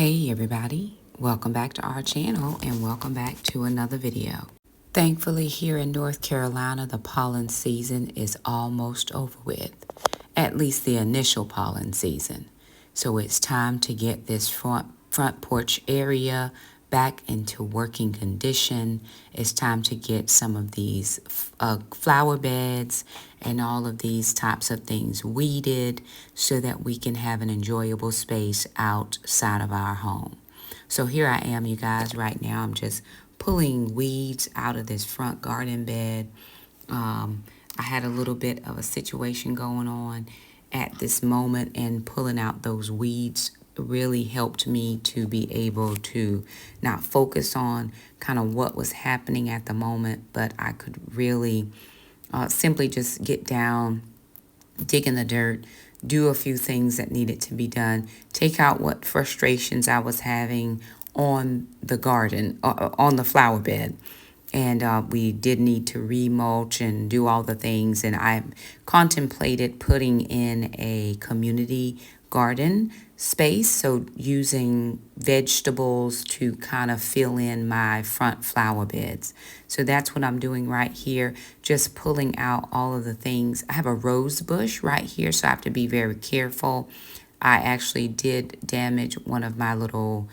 Hey everybody, welcome back to our channel and welcome back to another video. Thankfully here in North Carolina, the pollen season is almost over with, at least the initial pollen season. So it's time to get this front porch area back into working condition. It's time to get some of these flower beds and all of these types of things weeded so that we can have an enjoyable space outside of our home. So here I am, you guys. Right now I'm just pulling weeds out of this front garden bed. I had a little bit of a situation going on at this moment, and pulling out those weeds really helped me to be able to not focus on kind of what was happening at the moment, but I could really simply just get down, dig in the dirt, do a few things that needed to be done, take out what frustrations I was having on the garden, on the flower bed. And we did need to remulch and do all the things. And I contemplated putting in a community garden space, so using vegetables to kind of fill in my front flower beds. So that's what I'm doing right here, just pulling out all of the things. I have a rose bush right here, so I have to be very careful. I actually did damage one of my little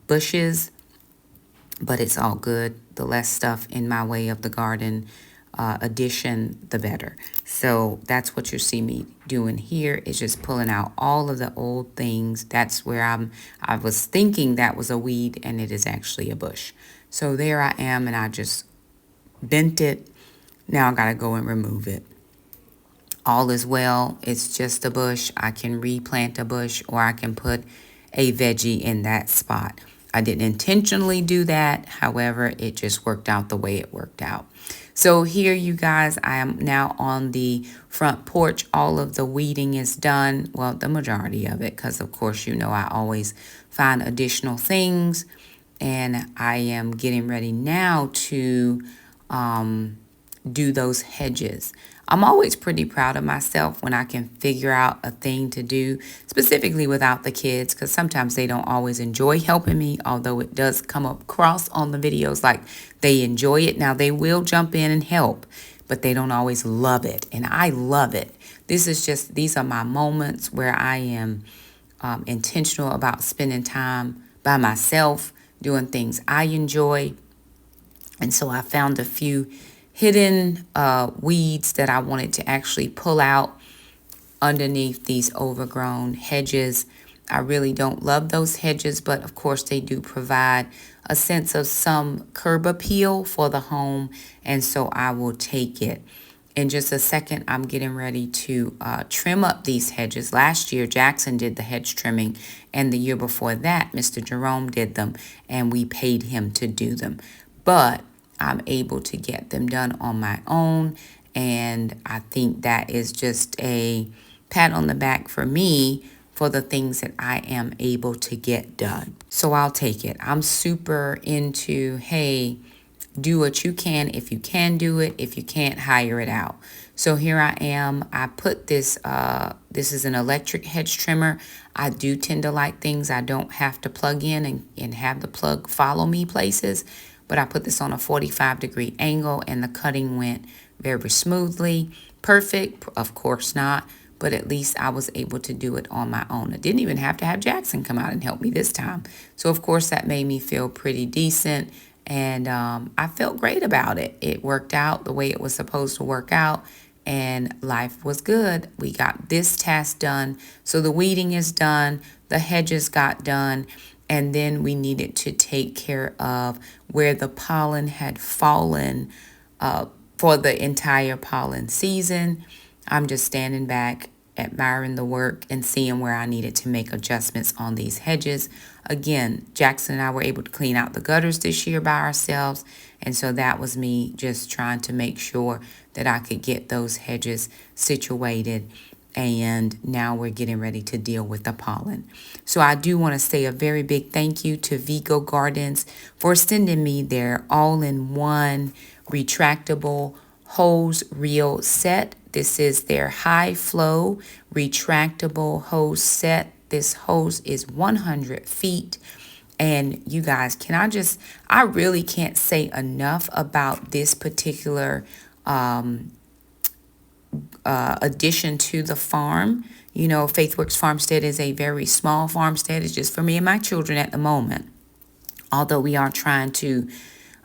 bushes, but it's all good. The less stuff in my way of the garden addition, the better. So that's what you see me doing here, is just pulling out all of the old things. That's where I was thinking that was a weed, and it is actually a bush. So there I am, and I just bent it. Now I gotta go and remove it. All is well. It's just a bush. I can replant a bush, or I can put a veggie in that spot. I didn't intentionally do that. However, it just worked out the way it worked out. So here, you guys, I am now on the front porch. All of the weeding is done. Well, the majority of it, because of course, you know, I always find additional things. And I am getting ready now to do those hedges. I'm always pretty proud of myself when I can figure out a thing to do, specifically without the kids, because sometimes they don't always enjoy helping me, although it does come across on the videos like they enjoy it. Now, they will jump in and help, but they don't always love it, and I love it. These are my moments where I am intentional about spending time by myself, doing things I enjoy. And so I found a few hidden weeds that I wanted to actually pull out underneath these overgrown hedges. I really don't love those hedges, but of course they do provide a sense of some curb appeal for the home, and so I will take it. In just a second, I'm getting ready to trim up these hedges. Last year, Jackson did the hedge trimming, and the year before that, Mr. Jerome did them, and we paid him to do them. But I'm able to get them done on my own, and I think that is just a pat on the back for me for the things that I am able to get done. So I'll take it. I'm super into, hey, do what you can if you can do it. If you can't, hire it out. So here I am. I put this, this is an electric hedge trimmer. I do tend to like things I don't have to plug in and have the plug follow me places. But I put this on a 45-degree angle, and the cutting went very smoothly. Perfect? Of course not. But at least I was able to do it on my own. I didn't even have to have Jackson come out and help me this time. So, of course, that made me feel pretty decent. And I felt great about it. It worked out the way it was supposed to work out, and life was good. We got this task done. So the weeding is done. The hedges got done. And then we needed to take care of where the pollen had fallen for the entire pollen season. I'm just standing back, admiring the work and seeing where I needed to make adjustments on these hedges. Again, Jackson and I were able to clean out the gutters this year by ourselves. And so that was me just trying to make sure that I could get those hedges situated. And now we're getting ready to deal with the pollen. So I do want to say a very big thank you to Vego Gardens for sending me their all-in-one retractable hose reel set. This is their high flow retractable hose set This hose is 100 feet. And you guys, I really can't say enough about this particular addition to the farm. You know, FaithWorks Farmstead is a very small farmstead. It's just for me and my children at the moment. Although we are trying to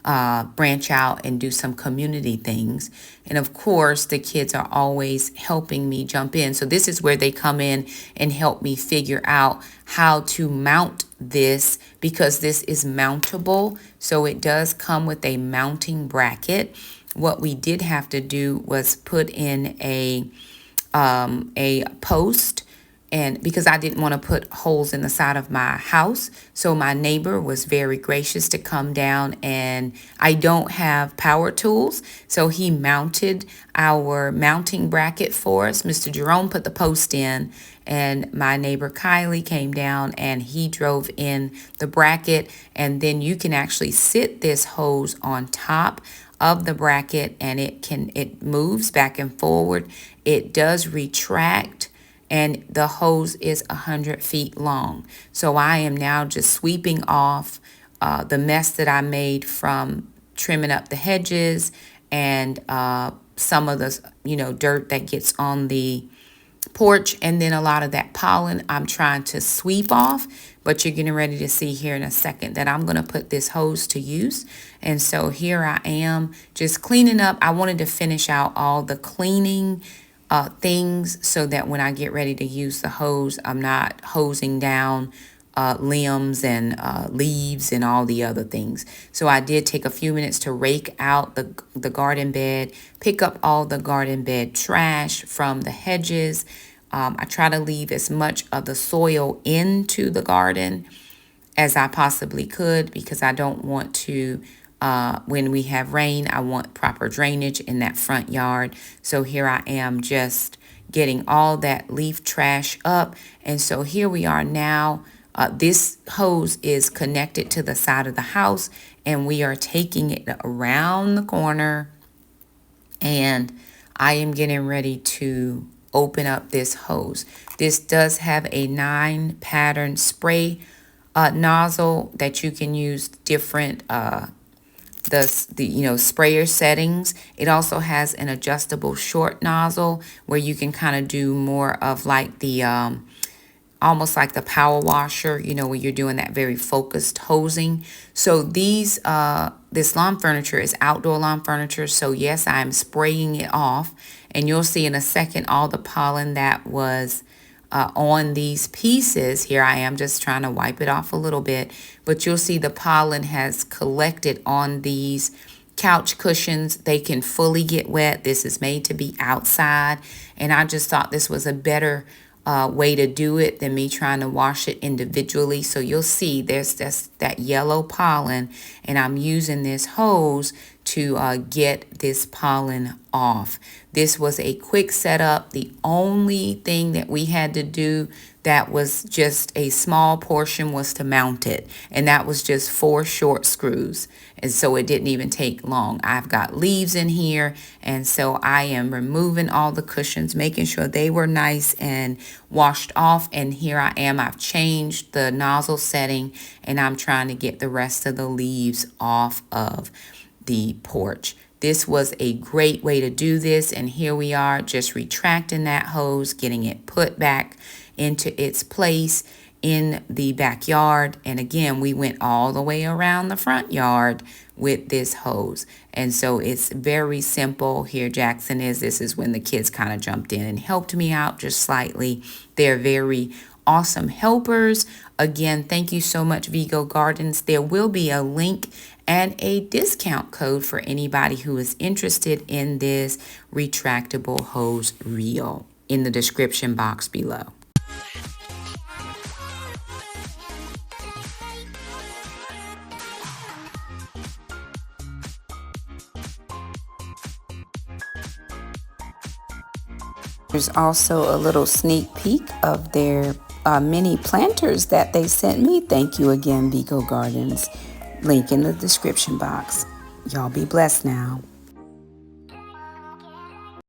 branch out and do some community things. And of course, the kids are always helping me jump in. So this is where they come in and help me figure out how to mount this, because this is mountable. So it does come with a mounting bracket. What we did have to do was put in a post, and because I didn't want to put holes in the side of my house. So my neighbor was very gracious to come down, and I don't have power tools. So he mounted our mounting bracket for us. Mr. Jerome put the post in, and my neighbor Kylie came down and he drove in the bracket. And then you can actually sit this hose on top of the bracket, and it moves back and forward. It does retract, and the hose is 100 feet long. So I am now just sweeping off the mess that I made from trimming up the hedges and some of the dirt that gets on the porch, and then a lot of that pollen I'm trying to sweep off. But you're getting ready to see here in a second that I'm going to put this hose to use. And so here I am just cleaning up. I wanted to finish out all the cleaning things so that when I get ready to use the hose, I'm not hosing down limbs and leaves and all the other things. So I did take a few minutes to rake out the garden bed, pick up all the garden bed trash from the hedges. I try to leave as much of the soil into the garden as I possibly could, because I don't want to, when we have rain, I want proper drainage in that front yard. So here I am just getting all that leaf trash up. And so here we are now. This hose is connected to the side of the house, and we are taking it around the corner, and I am getting ready to open up this hose. This does have a 9 pattern spray nozzle that you can use different sprayer settings. It also has an adjustable short nozzle where you can kind of do more of like the almost like the power washer, where you're doing that very focused hosing. So this lawn furniture is outdoor lawn furniture. So yes, I'm spraying it off, and you'll see in a second all the pollen that was on these pieces. Here I am just trying to wipe it off a little bit, but you'll see the pollen has collected on these couch cushions. They can fully get wet. This is made to be outside, and I just thought this was a better way to do it than me trying to wash it individually. So you'll see there's that yellow pollen, and I'm using this hose to get this pollen off. This was a quick setup. The only thing that we had to do that was just a small portion was to mount it, and that was just 4 short screws, and so it didn't even take long. I've got leaves in here, and so I am removing all the cushions, making sure they were nice and washed off. And here I am, I've changed the nozzle setting, and I'm trying to get the rest of the leaves off of the porch. This was a great way to do this, and here we are just retracting that hose, getting it put back into its place in the backyard. And again, we went all the way around the front yard with this hose, and so it's very simple. Here Jackson is. This is when the kids kind of jumped in and helped me out just slightly. They're very awesome helpers. Again, thank you so much, Vego Gardens. There will be a link and a discount code for anybody who is interested in this retractable hose reel in the description box below. There's also a little sneak peek of their mini planters that they sent me. Thank you again, Vego Gardens. Link in the description box. Y'all be blessed now.